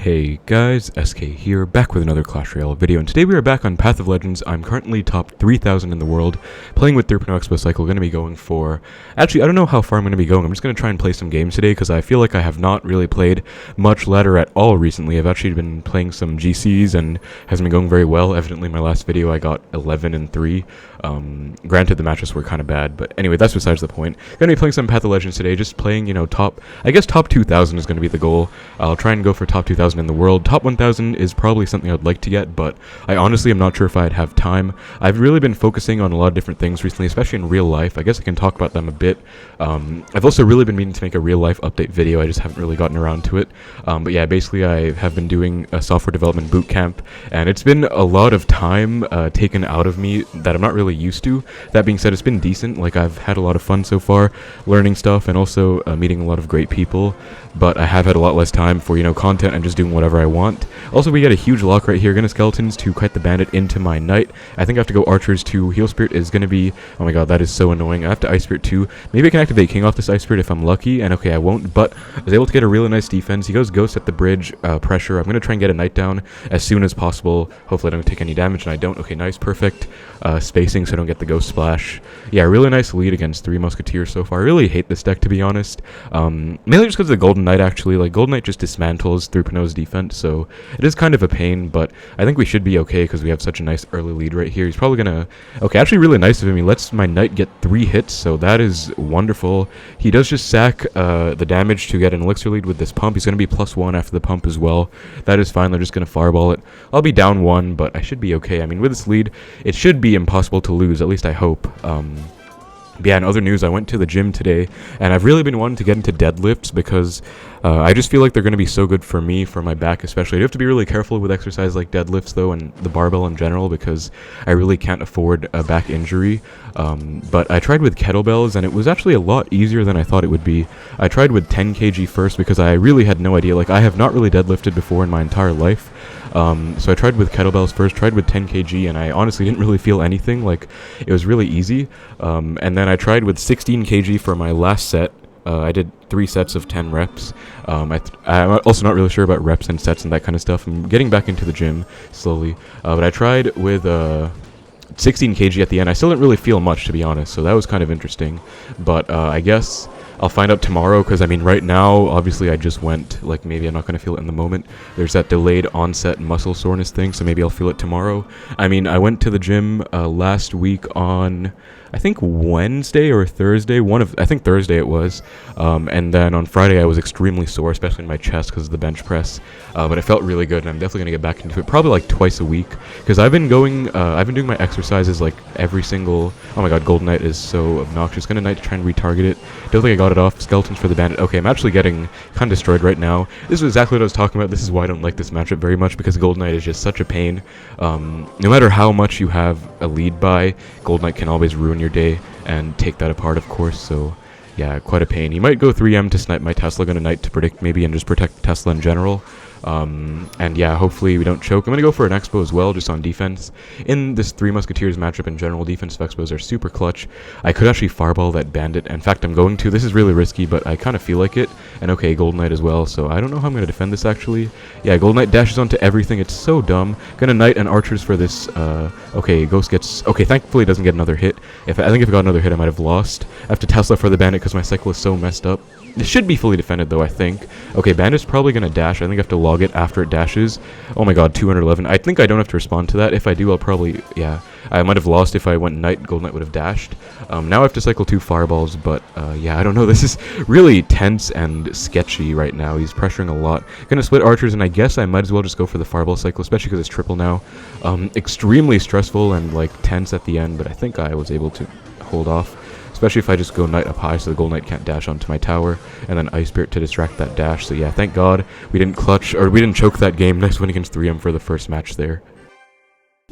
Hey guys, SK here, back with another Clash Royale video, and today we are back on Path of Legends. I'm currently top 3,000 in the world, playing with 3.0 Xbow Cycle. Going to be going for... Actually, I don't know how far I'm going to be going. I'm just going to try and play some games today, because I feel like I have not really played much ladder at all recently. I've actually been playing some GCs, and hasn't been going very well. Evidently, my last video I got 11 and 3. Granted, the matches were kind of bad, but anyway, that's besides the point. Going to be playing some Path of Legends today, just playing, you know, I guess top 2,000 is going to be the goal. I'll try and go for top 2,000 in the world. Top 1,000 is probably something I'd like to get, but I honestly am not sure if I'd have time. I've really been focusing on a lot of different things recently, especially in real life. I guess I can talk about them a bit. I've also really been meaning to make a real life update video. I just haven't really gotten around to it. But yeah, basically I have been doing a software development boot camp, and it's been a lot of time taken out of me that I'm not really used to. That being said, it's been decent. Like, I've had a lot of fun so far, learning stuff, and also meeting a lot of great people. But I have had a lot less time for, you know, content and just doing whatever I want. Also, we get a huge lock right here. Gonna skeletons to kite the bandit into my knight. I think I have to go archers to heal spirit is gonna be... Oh my god, that is so annoying. I have to ice spirit too. Maybe I can activate king off this ice spirit if I'm lucky. And okay, I won't, but I was able to get a really nice defense. He goes ghost at the bridge, pressure. I'm gonna try and get a knight down as soon as possible. Hopefully I don't take any damage, and I don't. Okay, nice, perfect. Spacing so I don't get the ghost splash. Yeah, really nice lead against 3 Musketeers so far. I really hate this deck, to be honest. Mainly just because of the Golden Knight, actually. Like, Golden Knight just dismantles 3.0's defense, so it is kind of a pain, but I think we should be okay because we have such a nice early lead right here. He's probably gonna... Okay, actually really nice of him. He lets my knight get 3 hits, so that is wonderful. He does just sack the damage to get an elixir lead with this pump. He's gonna be +1 after the pump as well. That is fine. They're just gonna fireball it. I'll be down 1, but I should be okay. I mean, with this lead, it should be impossible to lose, at least I hope. But yeah, in other news, I went to the gym today, and I've really been wanting to get into deadlifts because I just feel like they're going to be so good for me, for my back especially. I do have to be really careful with exercise like deadlifts, though, and the barbell in general, because I really can't afford a back injury. But I tried with kettlebells, and it was actually a lot easier than I thought it would be. I tried with 10 kg first because I really had no idea. Like, I have not really deadlifted before in my entire life. So I tried with kettlebells first, tried with 10 kg, and I honestly didn't really feel anything. Like, it was really easy. And then I tried with 16 kg for my last set. I did 3 sets of 10 reps. I'm also not really sure about reps and sets and that kind of stuff. I'm getting back into the gym slowly. But I tried with 16 kg at the end. I still didn't really feel much, to be honest, so that was kind of interesting. But I guess I'll find out tomorrow, because I mean, right now, obviously I just went, like, maybe I'm not going to feel it in the moment. There's that delayed onset muscle soreness thing, so maybe I'll feel it tomorrow. I mean, I went to the gym last week on, I think, Wednesday or Thursday. I think Thursday it was. And then on Friday I was extremely sore, especially in my chest because of the bench press. But it felt really good, and I'm definitely going to get back into it, probably like twice a week, because I've been doing my exercises like every single... Oh my god, Golden Knight is so obnoxious. Gonna Knight to try and retarget it. Don't think I got it off. Skeletons for the bandit. Okay, I'm actually getting kind of destroyed right now. This is exactly what I was talking about. This is why I don't like this matchup very much, because Golden Knight is just such a pain. No matter how much you have a lead by, Golden Knight can always ruin your day and take that apart, of course, so yeah, quite a pain. He might go 3M to snipe my Tesla. Gonna Knight to predict maybe and just protect Tesla in general. And yeah, hopefully we don't choke. I'm going to go for an Xbow as well, just on defense. In this 3 Musketeers matchup in general, defensive Xbows are super clutch. I could actually fireball that bandit. In fact, I'm going to. This is really risky, but I kind of feel like it. And okay, Golden Knight as well, so I don't know how I'm going to defend this, actually. Yeah, Golden Knight dashes onto everything. It's so dumb. Gonna Knight and archers for this. Okay, Ghost gets... Okay, thankfully it doesn't get another hit. I think if it got another hit, I might have lost. I have to Tesla for the bandit because my cycle is so messed up. It should be fully defended, though, I think. Okay, Bandit's probably going to dash. I think I have to log it after it dashes. Oh my god, 211. I think I don't have to respond to that. If I do, I'll probably... Yeah, I might have lost if I went Knight. Golden Knight would have dashed. Now I have to cycle 2 fireballs, but yeah, I don't know. This is really tense and sketchy right now. He's pressuring a lot. Going to split archers, and I guess I might as well just go for the fireball cycle, especially because it's triple now. Extremely stressful and, like, tense at the end, but I think I was able to hold off. Especially if I just go Knight up high so the Golden Knight can't dash onto my tower, and then Ice Spirit to distract that dash. So yeah, thank God we didn't clutch, or we didn't choke that game. Nice win against 3M for the first match there.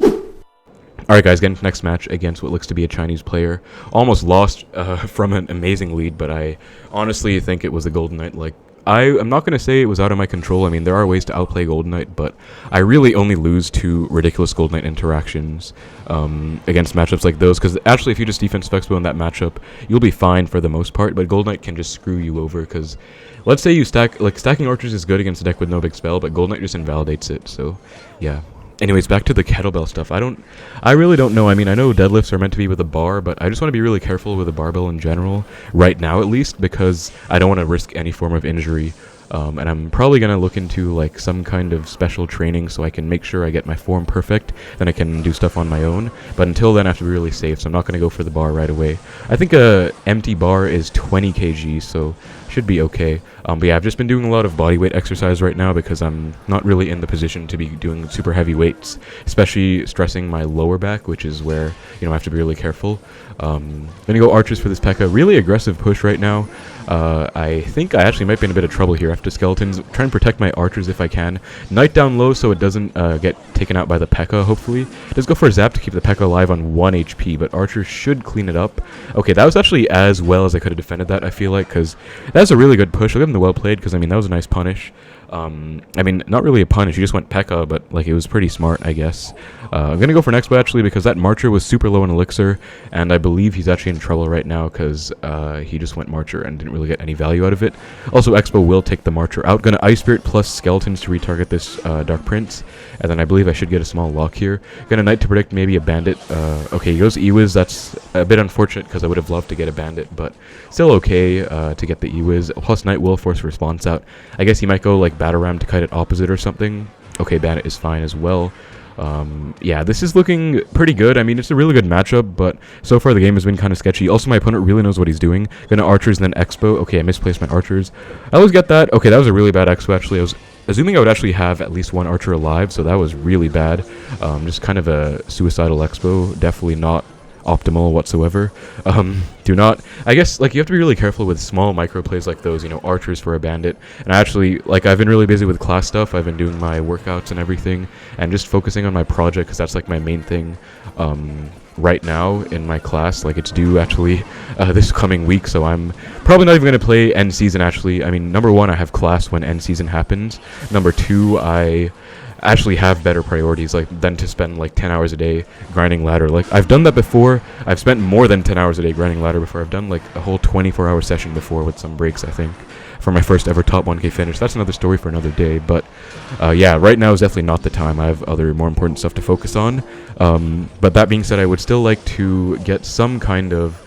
Alright guys, getting to next match against what looks to be a Chinese player. Almost lost from an amazing lead, but I honestly think it was the Golden Knight. Like, I'm not going to say it was out of my control. I mean, there are ways to outplay Golden Knight, but I really only lose to ridiculous Golden Knight interactions against matchups like those, because actually if you just defensive Xbow in that matchup, you'll be fine for the most part, but Golden Knight can just screw you over, because let's say you stacking archers is good against a deck with no big spell, but Golden Knight just invalidates it, so yeah. Anyways, back to the kettlebell stuff. I really don't know. I mean, I know deadlifts are meant to be with a bar, but I just want to be really careful with a barbell in general, right now at least, because I don't want to risk any form of injury. And I'm probably going to look into like some kind of special training so I can make sure I get my form perfect, then I can do stuff on my own. But until then, I have to be really safe, so I'm not going to go for the bar right away. I think a empty bar is 20 kg, so should be okay. But yeah, I've just been doing a lot of body weight exercise right now because I'm not really in the position to be doing super heavy weights, especially stressing my lower back, which is where, you know, I have to be really careful. Gonna go archers for this P.E.K.K.A. Really aggressive push right now. I think I actually might be in a bit of trouble here after skeletons. Try and protect my archers if I can. Knight down low so it doesn't get taken out by the P.E.K.K.A. hopefully. Let's go for a zap to keep the P.E.K.K.A. alive on 1 HP, but archers should clean it up. Okay, that was actually as well as I could have defended that, I feel like, because that's a really good push. I'll give him the well played, because I mean that was a nice punish. I mean, not really a punish, you just went P.E.K.K.A, but like it was pretty smart, I guess. I'm gonna go for an Xbow actually, because that Marcher was super low in Elixir, and I believe he's actually in trouble right now because he just went Marcher and didn't really get any value out of it. Also, Xbow will take the Marcher out. Gonna Ice Spirit plus Skeletons to retarget this Dark Prince, and then I believe I should get a small lock here. Gonna Knight to predict maybe a Bandit. Okay, he goes Ewiz. That's a bit unfortunate because I would have loved to get a Bandit, but still okay to get the Ewiz. Plus Knight will force response out. I guess he might go like Battle Ram to kite it opposite or something. Okay, Bandit is fine as well. Yeah, this is looking pretty good. I mean, it's a really good matchup, but so far the game has been kind of sketchy. Also, my opponent really knows what he's doing. Gonna archers and then Xbow. Okay, I misplaced my archers. I always get that. Okay, that was a really bad Xbow, actually. I was assuming I would actually have at least one archer alive, so that was really bad. Just kind of a suicidal Xbow. Definitely not optimal whatsoever. Do not, I guess, like, you have to be really careful with small micro plays like those, you know, archers for a bandit. And actually, like, I've been really busy with class stuff. I've been doing my workouts and everything, and just focusing on my project, because that's like my main thing right now in my class. Like, it's due actually this coming week, so I'm probably not even going to play end season actually. I mean, number one, I have class when end season happens. Number two, I actually have better priorities like than to spend like 10 hours a day grinding ladder. Like, I've done that before. I've spent more than 10 hours a day grinding ladder before. I've done like a whole 24-hour session before with some breaks, I think, for my first ever top 1K finish. That's another story for another day, but yeah, right now is definitely not the time. I have other more important stuff to focus on. But that being said, I would still like to get some kind of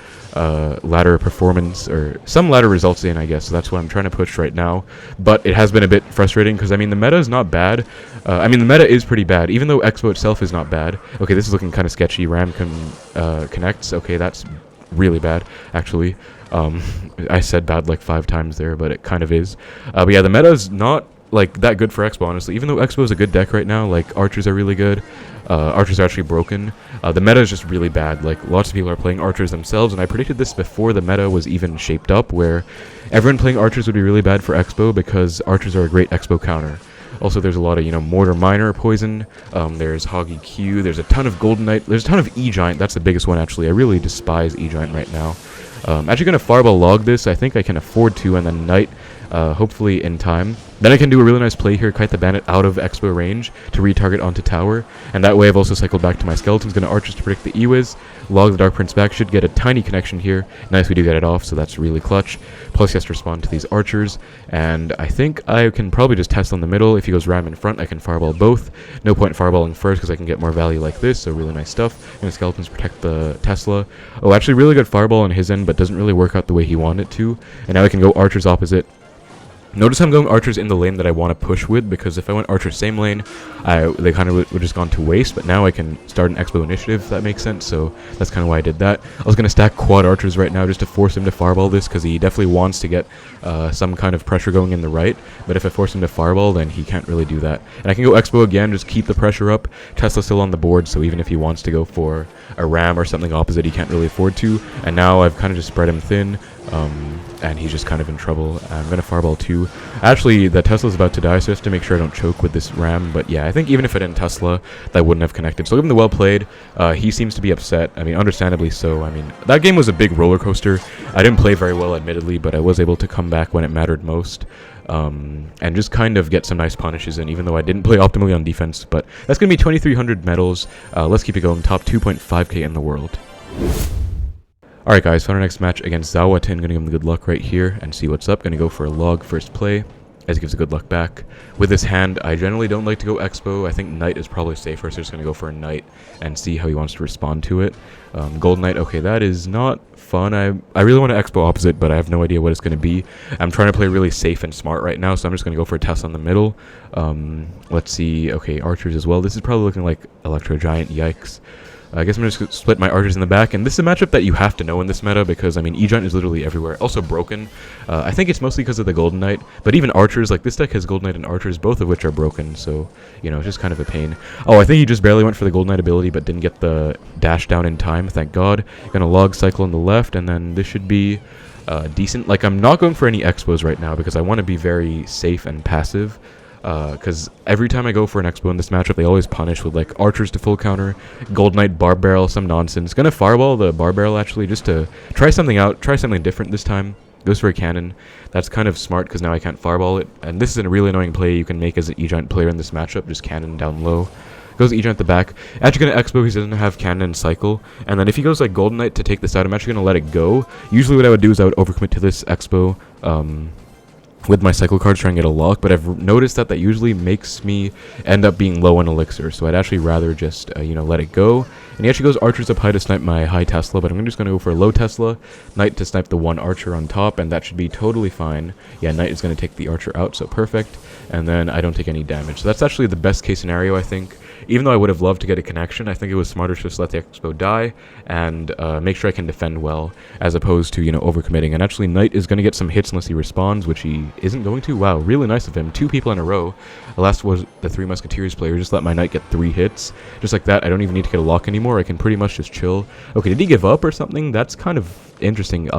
ladder performance or some ladder results in, I guess. So that's what I'm trying to push right now, but it has been a bit frustrating because I mean the meta is not bad. I mean the meta is pretty bad, even though Xbow itself is not bad. Okay, this is looking kind of sketchy. Ram connects. Okay, that's really bad actually. I said bad like 5 times there, but it kind of is. But yeah, the meta is not like that good for Xbow, honestly. Even though Xbow is a good deck right now, like archers are really good. Archers are actually broken. The meta is just really bad. Like, lots of people are playing archers themselves, and I predicted this before the meta was even shaped up, where everyone playing archers would be really bad for Xbow because archers are a great Xbow counter. Also, there's a lot of, you know, Mortar Miner poison. There's Hoggy Q. There's a ton of Golden Knight. There's a ton of E-Giant. That's the biggest one, actually. I really despise E-Giant right now. Actually going to Fireball log this. I think I can afford to, and then Knight, hopefully in time. Then I can do a really nice play here, kite the Bandit out of Xbow range to retarget onto tower, and that way I've also cycled back to my skeletons. Going to archers to predict the Ewiz, log the Dark Prince back, should get a tiny connection here. Nice, we do get it off, so that's really clutch. Plus he has to respond to these archers, and I think I can probably just test on the middle. If he goes ram in front, I can fireball both. No point fireballing first because I can get more value like this, so really nice stuff. And skeletons protect the Tesla. Oh, actually really good fireball on his end, but doesn't really work out the way he wanted it to. And now I can go archers opposite. Notice I'm going archers in the lane that I want to push with, because if I went archers same lane, they kind of would just gone to waste, but now I can start an Xbow initiative, if that makes sense, so that's kind of why I did that. I was going to stack quad archers right now just to force him to fireball this, because he definitely wants to get some kind of pressure going in the right, but if I force him to fireball, then he can't really do that. And I can go Xbow again, just keep the pressure up. Tesla's still on the board, so even if he wants to go for a ram or something opposite, he can't really afford to, and now I've kind of just spread him thin. And he's just kind of in trouble. I'm going to fireball too. Actually, the Tesla's about to die, so I have to make sure I don't choke with this ram. But yeah, I think even if I didn't Tesla, that wouldn't have connected. So give him the well played. He seems to be upset. I mean, understandably so. I mean, that game was a big roller coaster. I didn't play very well, admittedly, but I was able to come back when it mattered most. and just kind of get some nice punishes in, even though I didn't play optimally on defense. But that's going to be 2,300 medals. Let's keep it going. Top 2.5k in the world. Alright guys, found our next match against Zawatin. Gonna give him the good luck right here and see what's up. Gonna go for a log first play, as he gives a good luck back. With this hand, I generally don't like to go Xbow. I think Knight is probably safer, so just gonna go for a Knight and see how he wants to respond to it. Gold Knight, okay, that is not fun. I really want to Xbow opposite, but I have no idea what it's gonna be. I'm trying to play really safe and smart right now, so I'm just gonna go for a Tesla in the middle. Let's see, okay, archers as well. This is probably looking like Electro Giant, yikes. I guess I'm just going to split my archers in the back, and this is a matchup that you have to know in this meta because, I mean, E-Giant is literally everywhere. Also broken. I think it's mostly because of the Golden Knight, but even archers, like this deck has Golden Knight and archers, both of which are broken, so, you know, it's just kind of a pain. Oh, I think he just barely went for the Golden Knight ability, but didn't get the dash down in time, thank God. Gonna log cycle on the left, and then this should be decent. Like, I'm not going for any Xbows right now because I want to be very safe and passive. Because every time I go for an Xbow in this matchup, they always punish with, like, archers to full counter, Gold Knight, Bar Barrel, some nonsense. Gonna Fireball the Bar Barrel, actually, just to try something out, try something different this time. Goes for a Cannon. That's kind of smart, because now I can't Fireball it. And this is a really annoying play you can make as an E-Giant player in this matchup, just Cannon down low. Goes E-Giant at the back. Actually gonna Xbow, he doesn't have Cannon and Cycle. And then if he goes, like, Golden Knight to take this out, I'm actually gonna let it go. Usually what I would do is I would overcommit to this Xbow, with my cycle cards trying to get a lock, but I've noticed that usually makes me end up being low on Elixir, so I'd actually rather just, you know, let it go. And he actually goes archers up high to snipe my high Tesla, but I'm just going to go for a low Tesla, Knight to snipe the one archer on top, and that should be totally fine. Yeah, Knight is going to take the archer out, so perfect, and then I don't take any damage. So that's actually the best case scenario, I think. Even though I would have loved to get a connection, I think it was smarter to just let the Xbow die and make sure I can defend well, as opposed to, you know, overcommitting. And actually, Knight is going to get some hits unless he responds, which he isn't going to. Wow, really nice of him. 2 people in a row. The last was the 3 Musketeers player. Just let my Knight get 3 hits. Just like that, I don't even need to get a lock anymore. I can pretty much just chill. Okay, did he give up or something? That's kind of interesting.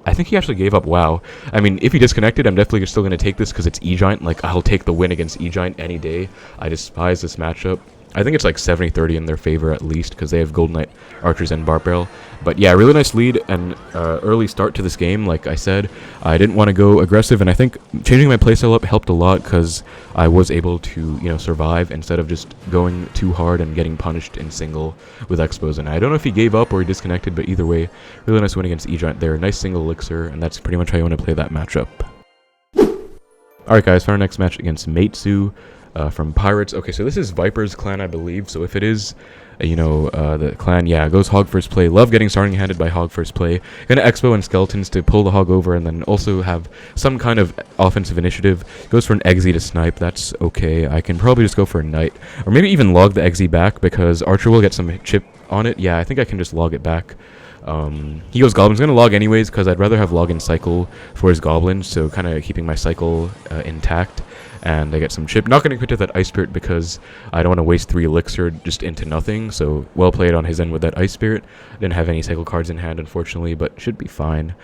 I think he actually gave up. Wow. I mean, if he disconnected, I'm definitely still going to take this because it's E-Giant. Like, I'll take the win against E-Giant any day. I despise this matchup. I think it's like 70-30 in their favor at least because they have Golden Knight, archers, and Bar Barrel. But yeah, really nice lead and early start to this game. Like I said, I didn't want to go aggressive, and I think changing my playstyle up helped a lot because I was able to, you know, survive instead of just going too hard and getting punished in single with Xbows. And I don't know if he gave up or he disconnected, but either way, really nice win against E-Giant there. Nice single Elixir, and that's pretty much how you want to play that matchup. Alright guys, for our next match against Matesu. From Pirates. Okay, so this is Viper's clan, I believe. So if it is, you know, the clan, yeah, goes Hog first play. Love getting starting handed by Hog first play. Gonna Xbow and Skeletons to pull the Hog over and then also have some kind of offensive initiative. Goes for an Exe to snipe. That's okay. I can probably just go for a Knight. Or maybe even log the Exe back because Archer will get some chip on it. Yeah, I think I can just log it back. He goes Goblins. Gonna log anyways because I'd rather have log and cycle for his Goblins, so kind of keeping my cycle intact. And I get some chip. Not going to quit to that Ice Spirit because I don't want to waste 3 Elixir just into nothing. So well played on his end with that Ice Spirit. Didn't have any cycle cards in hand, unfortunately, but should be fine.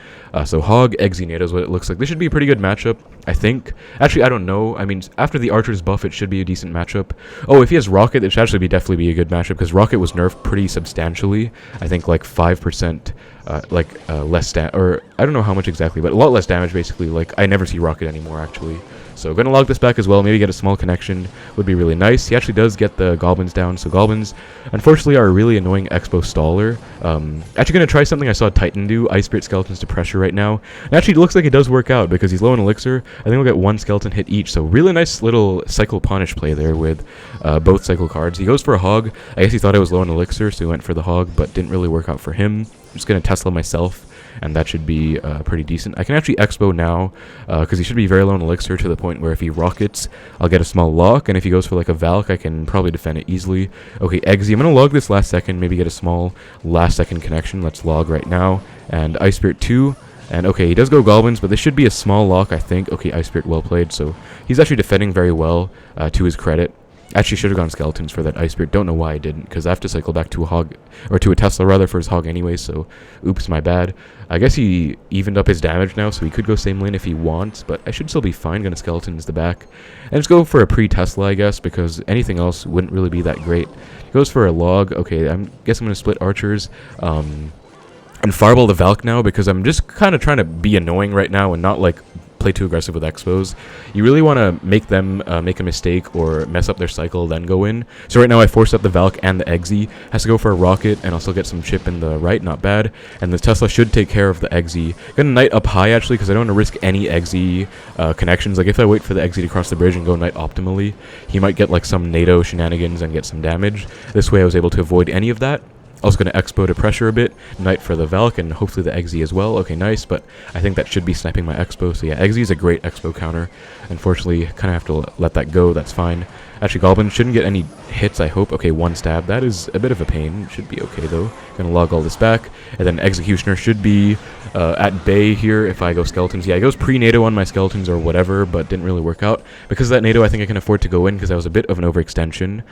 So Hog, ExeNado is what it looks like. This should be a pretty good matchup, I think. Actually, I don't know. I mean, after the Archer's buff, it should be a decent matchup. Oh, if he has Rocket, it should actually definitely be a good matchup because Rocket was nerfed pretty substantially. I think like 5%. Less or I don't know how much exactly, but a lot less damage basically. Like I never see Rocket anymore actually. So gonna log this back as well. Maybe get a small connection would be really nice. He actually does get the Goblins down. So Goblins, unfortunately, are a really annoying Xbow staller. Actually gonna try something I saw Titan do. Ice Spirit Skeletons to pressure right now. And actually it looks like it does work out because he's low on Elixir. I think we'll get 1 skeleton hit each. So really nice little cycle punish play there with both cycle cards. He goes for a Hog. I guess he thought I was low on Elixir, so he went for the Hog, but didn't really work out for him. I'm just gonna Tesla myself, and that should be pretty decent. I can actually Xbow now because he should be very low on Elixir to the point where if he rockets, I'll get a small lock, and if he goes for like a Valk, I can probably defend it easily. Okay, Exe, I'm gonna log this last second, maybe get a small last second connection. Let's log right now, and Ice Spirit 2. And okay, he does go Goblins, but this should be a small lock, I think. Okay, Ice Spirit, well played. So he's actually defending very well to his credit. Actually, should have gone Skeletons for that Ice Spirit. Don't know why I didn't, because I have to cycle back to a Hog, or to a Tesla rather, for his Hog anyway, so oops, my bad. I guess he evened up his damage now, so he could go same lane if he wants, but I should still be fine. Gonna Skeletons the back. And just go for a pre-Tesla, I guess, because anything else wouldn't really be that great. He goes for a log. Okay, I guess I'm gonna split archers. And Fireball the Valk now, because I'm just kind of trying to be annoying right now and not, like, play too aggressive with Xbows. You really want to make them make a mistake or mess up their cycle, then go in. So right now I forced up the Valk and the Exe. Has to go for a rocket, and I'll still get some chip in the right, not bad. And the Tesla should take care of the Exe. Gonna Knight up high, actually, because I don't want to risk any Exe connections. Like, if I wait for the Exe to cross the bridge and go Knight optimally, he might get, like, some NATO shenanigans and get some damage. This way I was able to avoid any of that. I was going to Xbow to pressure a bit, Knight for the Valk, and hopefully the Exe as well. Okay, nice, but I think that should be sniping my Xbow. So yeah, Exe is a great Xbow counter. Unfortunately, kind of have to let that go. That's fine. Actually, Goblin shouldn't get any hits, I hope. Okay, one stab. That is a bit of a pain. Should be okay, though. Gonna log all this back. And then Executioner should be at bay here if I go Skeletons. Yeah, it goes pre-NATO on my Skeletons or whatever, but didn't really work out. Because of that NATO, I think I can afford to go in because that was a bit of an overextension.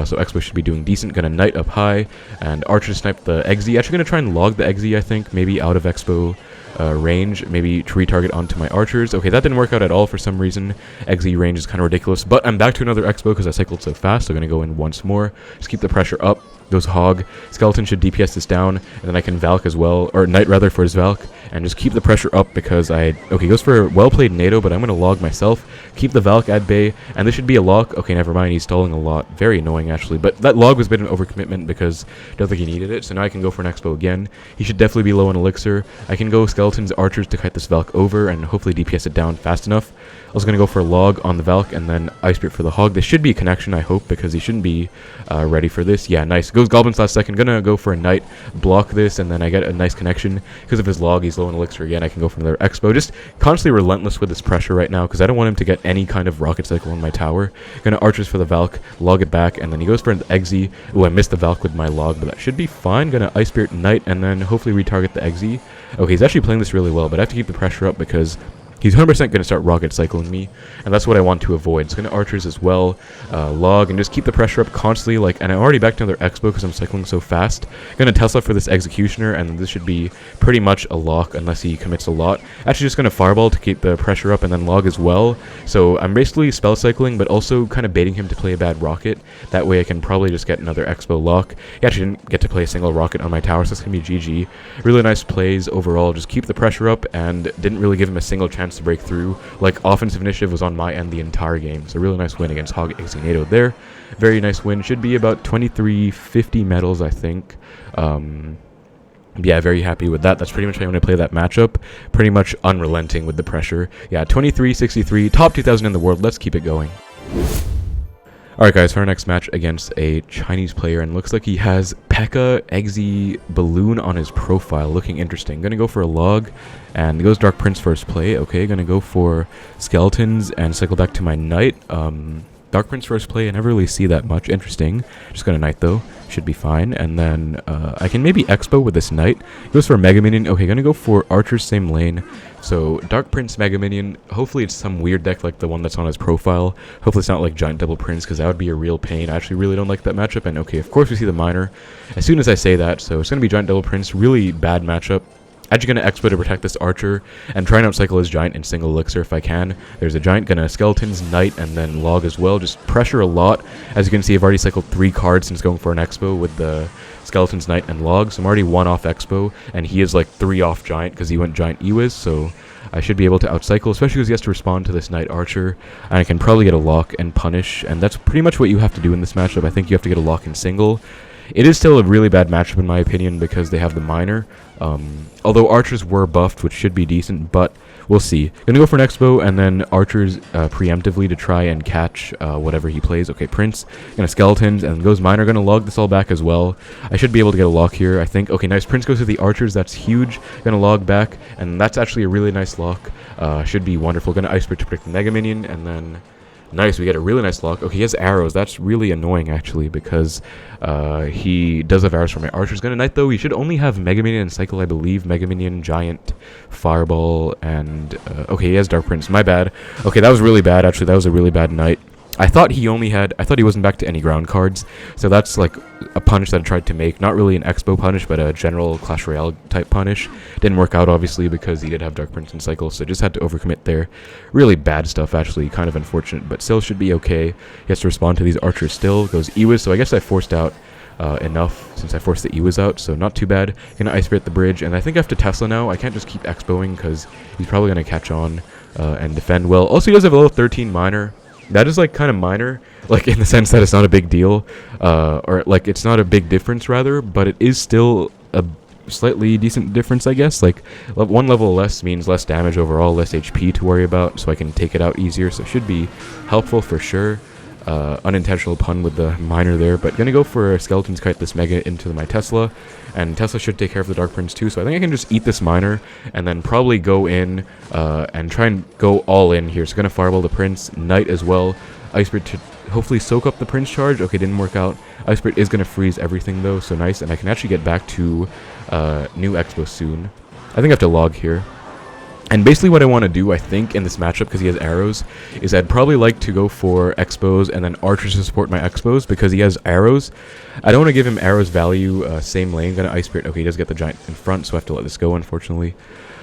So Xbow should be doing decent. Gonna Knight up high, and Archer snipe the Exe. Actually gonna try and log the Exe, I think. Maybe out of Xbow range, maybe to retarget onto my archers. Okay, that didn't work out at all for some reason. Exe range is kind of ridiculous, but I'm back to another Xbow because I cycled so fast, so I'm going to go in once more. Just keep the pressure up. Goes Hog. Skeleton should DPS this down, and then I can Valk as well, or Knight rather for his Valk, and just keep the pressure up because okay, goes for a well-played NATO, but I'm going to log myself. Keep the Valk at bay, and this should be a lock. Okay, never mind, he's stalling a lot. Very annoying, actually, but that log was a bit of an overcommitment because I don't think he needed it, so now I can go for an Xbow again. He should definitely be low on Elixir. I can go Skeletons, Archers to kite this Valk over, and hopefully DPS it down fast enough. I was going to go for a log on the Valk, and then Ice Spirit for the Hog. This should be a connection, I hope, because he shouldn't be ready for this. Yeah, nice. Goes Goblins last second. Gonna go for a Knight, block this, and then I get a nice connection. Because of his log, he's low on Elixir again. I can go for another Xbow. Just constantly relentless with this pressure right now, because I don't want him to get any kind of rocket cycle on my tower. Gonna Archers for the Valk, log it back, and then he goes for an Exe. Oh, I missed the Valk with my log, but that should be fine. Gonna Ice Spirit Knight, and then hopefully retarget the Exe. Okay, he's actually playing this really well, but I have to keep the pressure up because he's 100% going to start rocket cycling me, and that's what I want to avoid. It's going to Archers as well, log, and just keep the pressure up constantly, and I'm already back to another Xbow because I'm cycling so fast. Going to Tesla for this Executioner, and this should be pretty much a lock unless he commits a lot. Actually just going to Fireball to keep the pressure up and then log as well. So I'm basically spell cycling, but also kind of baiting him to play a bad rocket. That way I can probably just get another Xbow lock. He actually didn't get to play a single rocket on my tower, so it's going to be GG. Really nice plays overall. Just keep the pressure up and didn't really give him a single chance to break through. Like, offensive initiative was on my end the entire game, so really nice win against Hog ExeNado there. Very nice win. Should be about 2350 medals, I think. Yeah, very happy with that. That's pretty much how I'm going to play that matchup. Pretty much unrelenting with the pressure. Yeah, 2363, top 2000 in the world. Let's keep it going. Alright guys, for our next match against a Chinese player, and looks like he has P.E.K.K.A Exe Balloon on his profile, looking interesting. Gonna go for a log, and it goes Dark Prince first play. Okay, gonna go for Skeletons and cycle back to my Knight. Dark Prince first play, I never really see that much. Interesting. Just gonna Knight though. Should be fine. And then I can maybe Xbow with this Knight. Goes for a Mega Minion. Okay, gonna go for Archers same lane. So Dark Prince Mega Minion. Hopefully it's some weird deck like the one that's on his profile. Hopefully it's not like Giant Double Prince, because that would be a real pain. I actually really don't like that matchup. And okay, of course we see the Miner as soon as I say that. So it's gonna be Giant Double Prince. Really bad matchup. Actually gonna Xbow to protect this Archer and try and outcycle his Giant in single Elixir if I can. There's a Giant, gonna Skeletons, Knight, and then log as well. Just pressure a lot. As you can see, I've already cycled 3 cards since going for an Xbow with the Skeletons, Knight, and log. So I'm already 1 off Xbow, and he is like 3 off Giant because he went Giant Ewiz, so I should be able to outcycle, especially because he has to respond to this Knight Archer, and I can probably get a lock and punish, and that's pretty much what you have to do in this matchup. I think you have to get a lock in single. It is still a really bad matchup in my opinion because they have the Miner. Although Archers were buffed, which should be decent, but we'll see. Gonna go for an Xbow and then Archers preemptively to try and catch whatever he plays. Okay, Prince, gonna Skeletons, and goes Miner. Gonna log this all back as well. I should be able to get a lock here, I think. Okay, nice. Prince goes to the Archers. That's huge. Gonna log back, and that's actually a really nice lock. Should be wonderful. Gonna Ice Spirit to protect the Mega Minion, and then nice, we get a really nice lock. Okay, he has arrows. That's really annoying, actually, because he does have arrows for my Archers. Gonna Knight, though. He should only have Mega Minion and Cycle, I believe. Mega Minion, Giant, Fireball, and okay, he has Dark Prince. My bad. Okay, that was really bad, actually. That was a really bad Knight. I thought he wasn't back to any ground cards, so that's like a punish that I tried to make. Not really an Xbow punish, but a general Clash Royale type punish. Didn't work out, obviously, because he did have Dark Prince and Cycle, so just had to overcommit there. Really bad stuff, actually. Kind of unfortunate, but still should be okay. He has to respond to these Archers still. Goes Ewiz, so I guess I forced out enough since I forced the Ewiz out, so not too bad. Gonna Ice Spirit the bridge, and I think I have to Tesla now. I can't just keep Xbowing because he's probably gonna catch on. and defend well. Also, he does have a level 13 miner. That is like kind of minor, like in the sense that it's not a big deal, or like it's not a big difference rather, but it is still a slightly decent difference, I guess. Like one level less means less damage overall, less HP to worry about, so I can take it out easier, so it should be helpful for sure. Unintentional pun with the miner there, but gonna go for a Skeleton's Kite this Mega into my Tesla, and Tesla should take care of the Dark Prince too, so I think I can just eat this miner, and then probably go in, and try and go all in here. So gonna Fireball the Prince, Knight as well, Ice Spirit to hopefully soak up the Prince charge. Okay, didn't work out. Ice Spirit is gonna freeze everything though, so nice, and I can actually get back to new Xbow soon. I think I have to log here. And basically what I want to do, I think, in this matchup, because he has arrows, is I'd probably like to go for Xbows and then archers to support my Xbows, because he has arrows. I don't want to give him arrows value, same lane, gonna Ice Spirit. Okay, he does get the giant in front, so I have to let this go, unfortunately.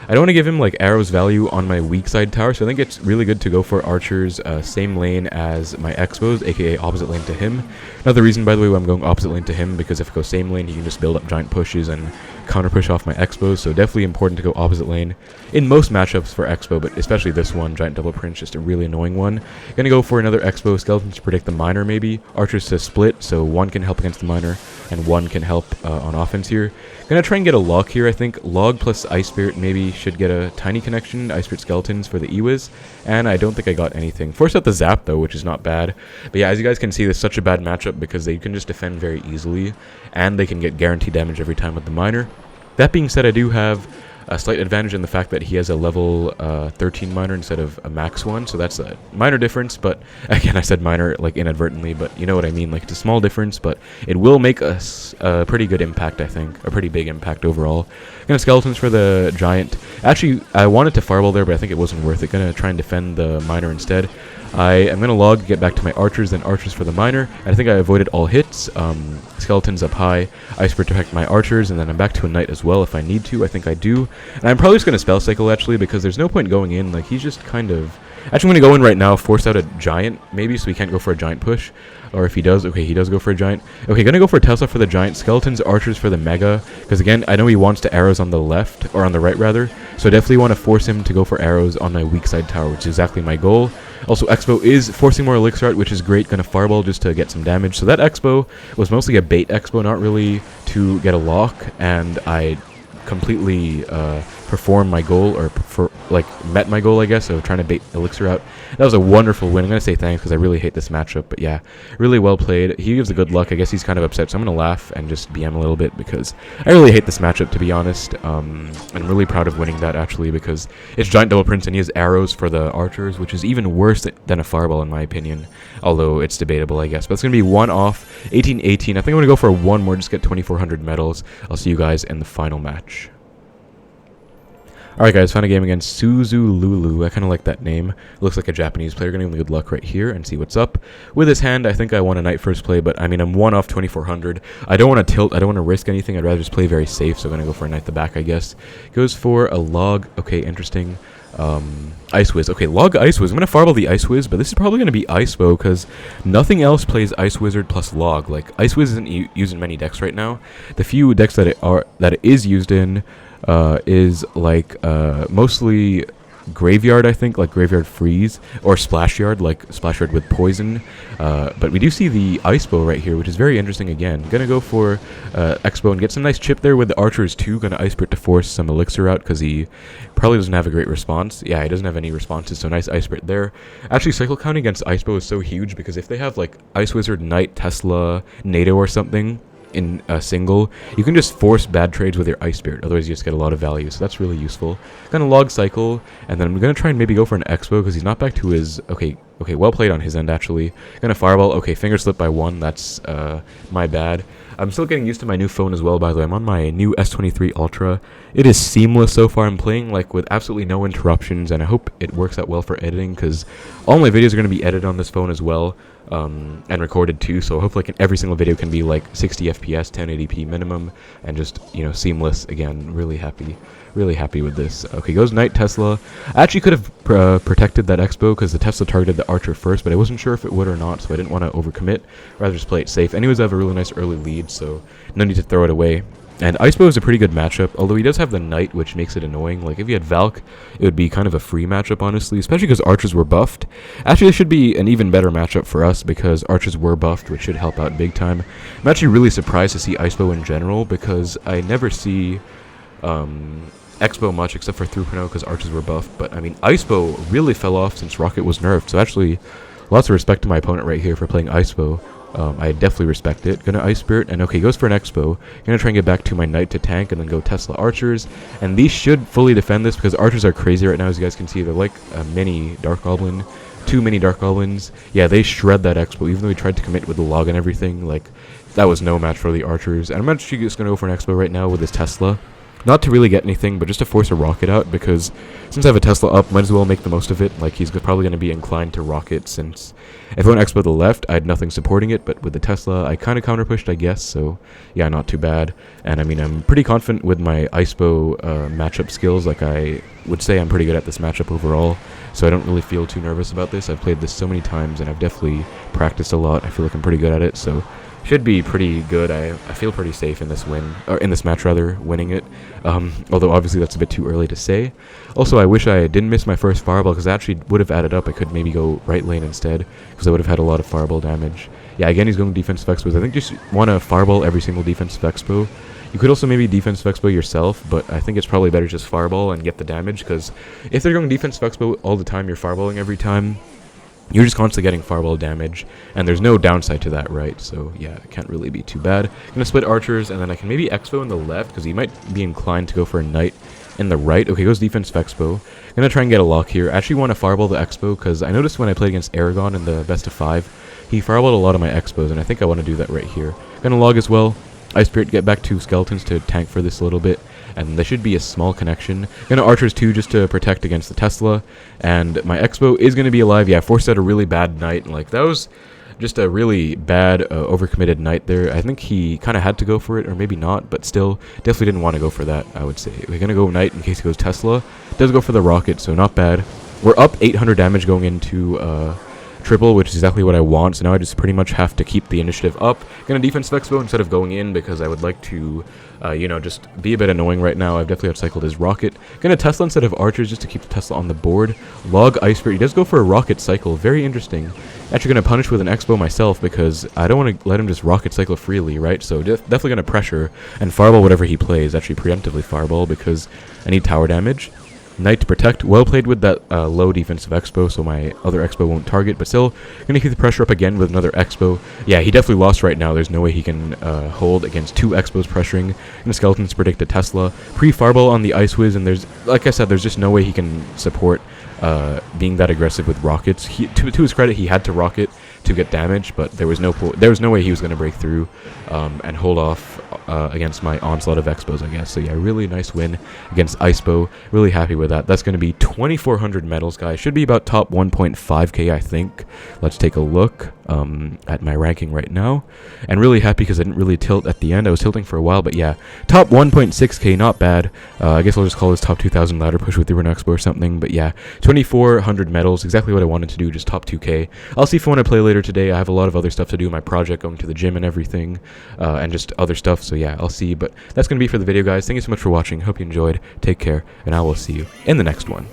I don't want to give him like arrows value on my weak side tower, so I think it's really good to go for archers, same lane as my Xbows, aka opposite lane to him. Another reason, by the way, why I'm going opposite lane to him, because if I go same lane, he can just build up giant pushes and counter push off my Xbows, so definitely important to go opposite lane in most matchups for Xbow, but especially this one, giant double prince, just a really annoying one. Gonna go for another Xbow, skeletons to protect the miner maybe, archers to split, so one can help against the miner and one can help on offense here. Gonna try and get a log here, I think. Log plus Ice Spirit maybe should get a tiny connection. Ice Spirit Skeletons for the E-Wiz. And I don't think I got anything. Forced out the Zap though, which is not bad. But yeah, as you guys can see, this is such a bad matchup because they can just defend very easily. And they can get guaranteed damage every time with the miner. That being said, I do have a slight advantage in the fact that he has a level 13 miner instead of a max one, so that's a minor difference, but again, I said minor like inadvertently, but you know what I mean, like it's a small difference, but it will make us a pretty good impact, I think, a pretty big impact overall. Gonna skeletons for the giant. Actually, I wanted to fireball there, but I think it wasn't worth it. Gonna try and defend the miner instead. I am going to log, get back to my archers, then archers for the miner. And I think I avoided all hits. Skeletons up high, Ice Spirit to protect my archers, and then I'm back to a knight as well if I need to. I think I do. And I'm probably just going to spell cycle actually, because there's no point going in. Like, he's just kind of... Actually, I'm going to go in right now, force out a giant, maybe, so he can't go for a giant push. Or if he does, okay, he does go for a giant. Okay, gonna go for Tesla for the giant, skeletons, archers for the mega, because again, I know he wants to arrows on the left, or on the right rather, so I definitely want to force him to go for arrows on my weak side tower, which is exactly my goal. Also, Xbow is forcing more Elixir out, which is great, gonna fireball just to get some damage. So that Xbow was mostly a bait Xbow, not really to get a lock, and I completely performed my goal, or met my goal, I guess, of trying to bait Elixir out. That was a wonderful win. I'm going to say thanks because I really hate this matchup, but yeah, really well played. He gives a good luck. I guess he's kind of upset, so I'm going to laugh and just BM a little bit because I really hate this matchup, to be honest. I'm really proud of winning that, actually, because it's giant double prince and he has arrows for the archers, which is even worse than a fireball in my opinion, although it's debatable, I guess. But it's going to be one off, 18-18. I think I'm going to go for one more, just get 2,400 medals. I'll see you guys in the final match. Alright guys, found a game against Suzululu. I kind of like that name. Looks like a Japanese player. Gonna give him good luck right here and see what's up. With his hand, I think I won a knight first play, but I mean, I'm one off 2,400. I don't want to tilt. I don't want to risk anything. I'd rather just play very safe, so I'm gonna go for a knight the back, I guess. Goes for a log. Okay, interesting. Icewiz. Okay, log Icewiz. I'm gonna fireball the Icewiz, but this is probably gonna be Icebow because nothing else plays Ice Wizard plus log. Like, Icewiz isn't used in many decks right now. The few decks that it is used in is like mostly Graveyard, I think, like Graveyard Freeze, or Splash Yard, like Splash Yard with Poison. But we do see the Icebow right here, which is very interesting again. Gonna go for Xbow and get some nice chip there with the Archers too. Gonna Ice Spirit to force some Elixir out because he probably doesn't have a great response. Yeah, he doesn't have any responses, so nice Ice Spirit there. Actually, cycle counting against Icebow is so huge because if they have like Ice Wizard, Knight, Tesla, NATO or something in a single, you can just force bad trades with your Ice Spirit, otherwise you just get a lot of value, so that's really useful. Gonna log cycle, and then I'm gonna try and maybe go for an Xbow because he's not back to his... Okay, well played on his end, actually. Gonna fireball. Okay, finger slip by one, that's my bad. I'm still getting used to my new phone as well, by the way. I'm on my new S23 Ultra. It is seamless so far. I'm playing like with absolutely no interruptions, and I hope it works out well for editing because all my videos are going to be edited on this phone as well, and recorded too, so hopefully every single video can be like 60 FPS, 1080p minimum, and just, you know, seamless. Again, really happy with this. Okay, goes Knight Tesla. I actually could have protected that Xbow because the Tesla targeted the Archer first, but I wasn't sure if it would or not, so I didn't want to overcommit. Rather just play it safe. Anyways, I have a really nice early lead, so no need to throw it away. And Icebow is a pretty good matchup, although he does have the Knight, which makes it annoying. Like, if he had Valk, it would be kind of a free matchup, honestly, especially because archers were buffed. Actually, this should be an even better matchup for us because archers were buffed, which should help out big time. I'm actually really surprised to see Icebow in general because I never see Xbow much except for 3.0 because archers were buffed. But, I mean, Icebow really fell off since Rocket was nerfed, so actually, lots of respect to my opponent right here for playing Icebow. I definitely respect it. Gonna Ice Spirit, and okay, goes for an Xbow. Gonna try and get back to my Knight to tank, and then go Tesla Archers. And these should fully defend this, because Archers are crazy right now, as you guys can see. They're like a mini Dark Goblin. 2 mini Dark Goblins. Yeah, they shred that Xbow, even though he tried to commit with the log and everything. Like, that was no match for the Archers. And I'm actually just gonna go for an Xbow right now with this Tesla. Not to really get anything, but just to force a rocket out, because since I have a Tesla up, might as well make the most of it. Like, he's probably going to be inclined to rocket, since if I went Xbow to the left, I had nothing supporting it, but with the Tesla, I kind of counter-pushed, I guess, so yeah, not too bad. And I mean, I'm pretty confident with my Icebow matchup skills. Like, I would say I'm pretty good at this matchup overall, so I don't really feel too nervous about this. I've played this so many times, and I've definitely practiced a lot. I feel like I'm pretty good at it, so should be pretty good. I feel pretty safe in this win, or in this match rather, winning it. Although obviously that's a bit too early to say. Also, I wish I didn't miss my first fireball, because I actually would have added up. I could maybe go right lane instead, because I would have had a lot of fireball damage. Yeah, again, he's going defensive Xbows. I think just want to fireball every single defensive Xbow. You could also maybe defensive Xbow yourself, but I think it's probably better just fireball and get the damage, because if they're going defensive Xbow all the time, you're fireballing every time, you're just constantly getting fireball damage, and there's no downside to that, right? So yeah, it can't really be too bad. Gonna split archers, and then I can maybe Xbow in the left, because he might be inclined to go for a Knight in the right. Okay, goes defense Xbow. Gonna try and get a lock here. I actually want to fireball the Xbow, because I noticed when I played against Aragon in the best of 5, he fireballed a lot of my Xbows, and I think I want to do that right here. Gonna log as well. Ice Spirit, get back to Skeletons to tank for this a little bit, and there should be a small connection. Gonna Archers too, just to protect against the Tesla, and my Xbow is gonna be alive. Yeah, forced out a really bad Knight, like, that was just a really bad overcommitted Knight there. I think he kind of had to go for it, or maybe not, but still, definitely didn't want to go for that, I would say. We're gonna go Knight in case he goes Tesla. Does go for the Rocket, so not bad. We're up 800 damage going into triple, which is exactly what I want, so now I just pretty much have to keep the initiative up. Gonna defense Xbow instead of going in, because I would like to, you know, just be a bit annoying right now. I've definitely outcycled his Rocket. Gonna Tesla instead of Archers, just to keep the Tesla on the board. Log Ice Spirit. He does go for a Rocket Cycle. Very interesting. Actually gonna punish with an Xbow myself, because I don't want to let him just Rocket Cycle freely, right? So definitely gonna pressure and fireball whatever he plays. Actually preemptively fireball, because I need tower damage. Knight to protect. Well played with that low defensive Xbow, so my other Xbow won't target, but still gonna keep the pressure up again with another Xbow. Yeah, he definitely lost right now. There's no way he can hold against 2 Xbows pressuring. And the Skeletons predict a Tesla. Pre-fireball on the Ice Whiz, and there's, like I said, there's just no way he can support being that aggressive with rockets. To his credit, he had to rocket to get damage, but there was no way he was going to break through and hold off against my onslaught of Xbows, I guess. So yeah, really nice win against Icebow. Really happy with that. That's going to be 2,400 medals, guys. Should be about top 1.5k, I think. Let's take a look at my ranking right now. And really happy because I didn't really tilt at the end. I was tilting for a while, but yeah, top 1.6k, not bad. I guess I'll just call this top 2,000 ladder push with the Expo or something. But yeah, 2,400 medals, exactly what I wanted to do, just top 2k. I'll see if I want to play later today. I have a lot of other stuff to do, my project, going to the gym and everything, and just other stuff. So yeah, I'll see. But that's going to be for the video, guys. Thank you so much for watching. Hope you enjoyed. Take care, and I will see you in the next one.